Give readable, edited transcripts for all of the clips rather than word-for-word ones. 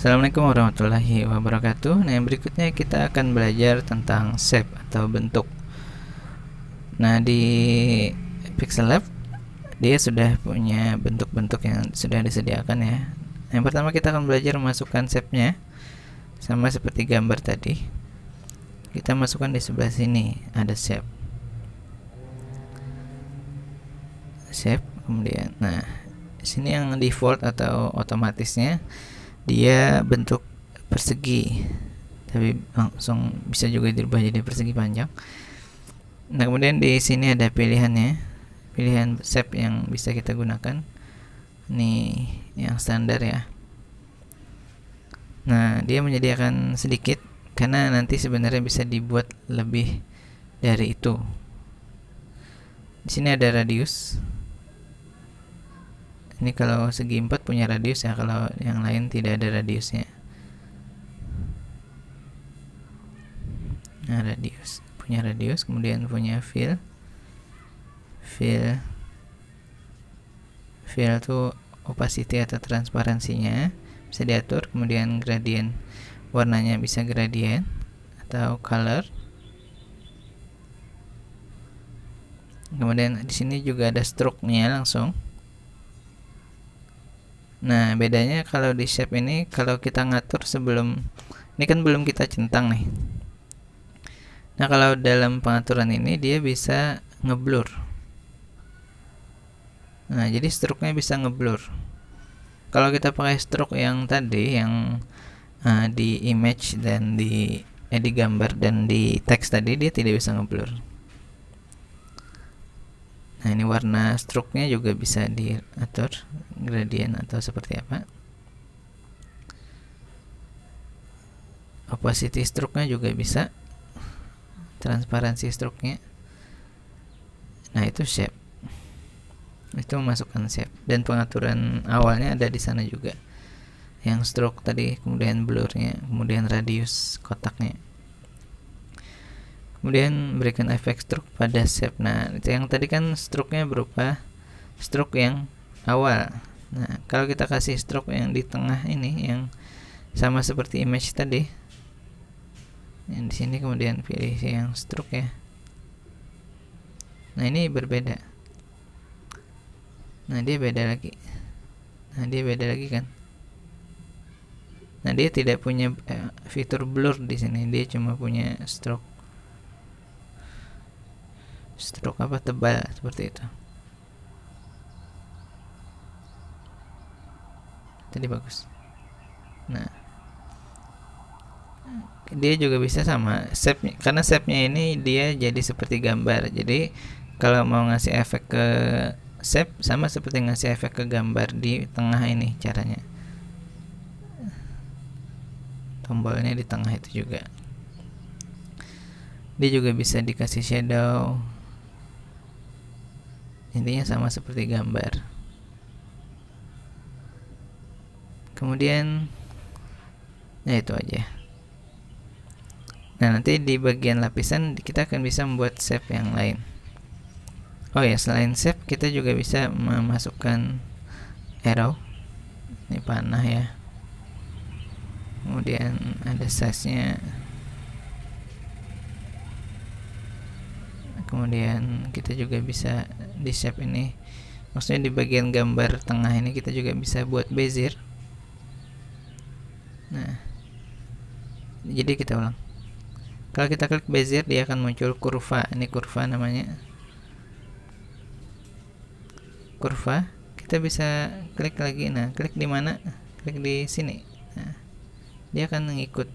Assalamualaikum warahmatullahi wabarakatuh. Nah, yang berikutnya kita akan belajar tentang shape atau bentuk. Nah, di Pixel Lab dia sudah punya bentuk-bentuk yang sudah disediakan ya. Yang pertama kita akan belajar memasukkan shape-nya, sama seperti gambar tadi. Kita masukkan di sebelah sini ada shape, kemudian, nah di sini yang default atau otomatisnya dia bentuk persegi, tapi langsung bisa juga dirubah jadi persegi panjang. Nah, kemudian di sini ada pilihannya, pilihan shape yang bisa kita gunakan. Ini yang standar ya. Nah, dia menyediakan sedikit karena nanti sebenarnya bisa dibuat lebih dari itu. Di sini ada radius. Ini kalau segi 4 punya radius ya, kalau yang lain tidak ada radiusnya. Nah, punya radius, kemudian punya fill itu opacity atau transparansinya bisa diatur, kemudian gradient warnanya bisa gradient atau color. Kemudian di sini juga ada stroke-nya langsung. Nah, bedanya kalau di shape ini, kalau kita ngatur sebelum ini kan belum kita centang nih. Nah, kalau dalam pengaturan ini dia bisa ngeblur. Nah, jadi stroke-nya bisa ngeblur. Kalau kita pakai stroke yang tadi, yang di image dan di gambar dan di teks tadi, dia tidak bisa ngeblur. Nah, ini warna stroke-nya juga bisa diatur, gradient atau seperti apa. Opacity stroke-nya juga bisa, transparansi stroke-nya. Nah, itu shape. Itu memasukkan shape, dan pengaturan awalnya ada di sana juga. Yang stroke tadi, kemudian blur-nya, kemudian radius kotaknya. Kemudian berikan efek stroke pada shape. Nah, yang tadi kan stroke-nya berupa stroke yang awal. Nah, kalau kita kasih stroke yang di tengah ini, yang sama seperti image tadi, yang di sini, kemudian pilih yang stroke ya. Nah, ini berbeda. Nah, dia beda lagi. Kan. Nah, dia tidak punya fitur blur di sini. Dia cuma punya stroke apa, tebal seperti itu. Tadi bagus. Nah, dia juga bisa sama shape-nya, karena shape-nya ini dia jadi seperti gambar. Jadi kalau mau ngasih efek ke shape, sama seperti ngasih efek ke gambar di tengah ini caranya. Tombolnya di tengah itu juga. Dia juga bisa dikasih shadow. Intinya sama seperti gambar. Kemudian ya itu aja. Nah, nanti di bagian lapisan kita akan bisa membuat shape yang lain. Oh ya, selain shape kita juga bisa memasukkan arrow. Ini panah ya. Kemudian ada size-nya. Kemudian kita juga bisa di shape ini, maksudnya di bagian gambar tengah ini kita juga bisa buat bezier. Nah, jadi kita ulang. Kalau kita klik bezier, dia akan muncul kurva. Ini kurva namanya. Kurva. Kita bisa klik lagi. Nah, klik di mana? Klik di sini. Nah, dia akan mengikut.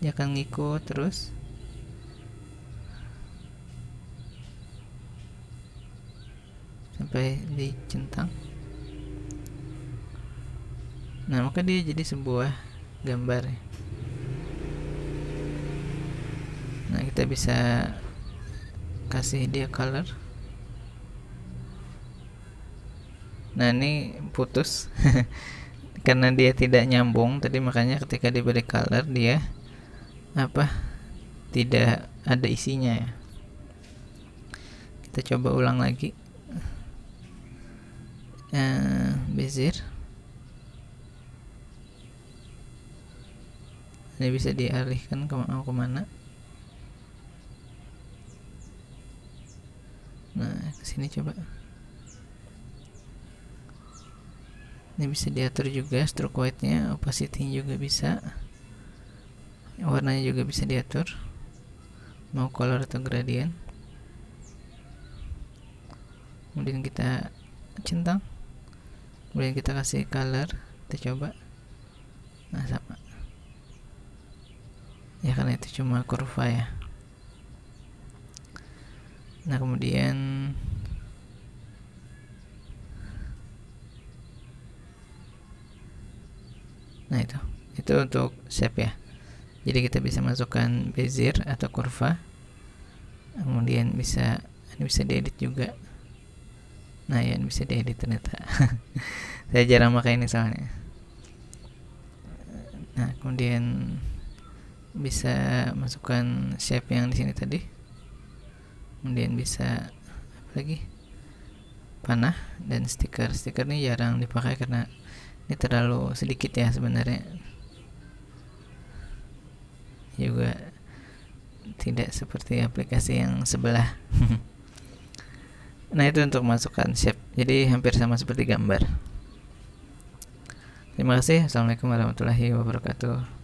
Dia akan ngikut terus sampai dicentang. Nah, maka dia jadi sebuah gambar. Nah, kita bisa kasih dia color. Nah, ini putus karena dia tidak nyambung tadi, makanya ketika diberi color dia tidak ada isinya ya. Kita coba ulang lagi. Bezier. Ini bisa dialihkan mau kemana. Nah, kesini coba. Ini bisa diatur juga stroke weight-nya, opacity juga bisa. Warnanya juga bisa diatur. Mau color atau gradient. Kemudian kita centang. Kemudian kita kasih color, kita coba. Nah, sama. Ya karena itu cuma kurva ya. Nah, kemudian itu untuk shape ya. Jadi kita bisa masukkan bezier atau kurva. Kemudian ini bisa diedit juga. Nah, ya ini bisa diedit ternyata. Saya jarang pakai ini soalnya. Nah, kemudian bisa masukkan shape yang di sini tadi. Kemudian bisa apa lagi? Panah dan stiker. Stiker ini jarang dipakai karena ini terlalu sedikit ya sebenarnya. Juga tidak seperti aplikasi yang sebelah. Nah, itu untuk masukkan shape. Jadi hampir sama seperti gambar. Terima kasih. Assalamualaikum warahmatullahi wabarakatuh.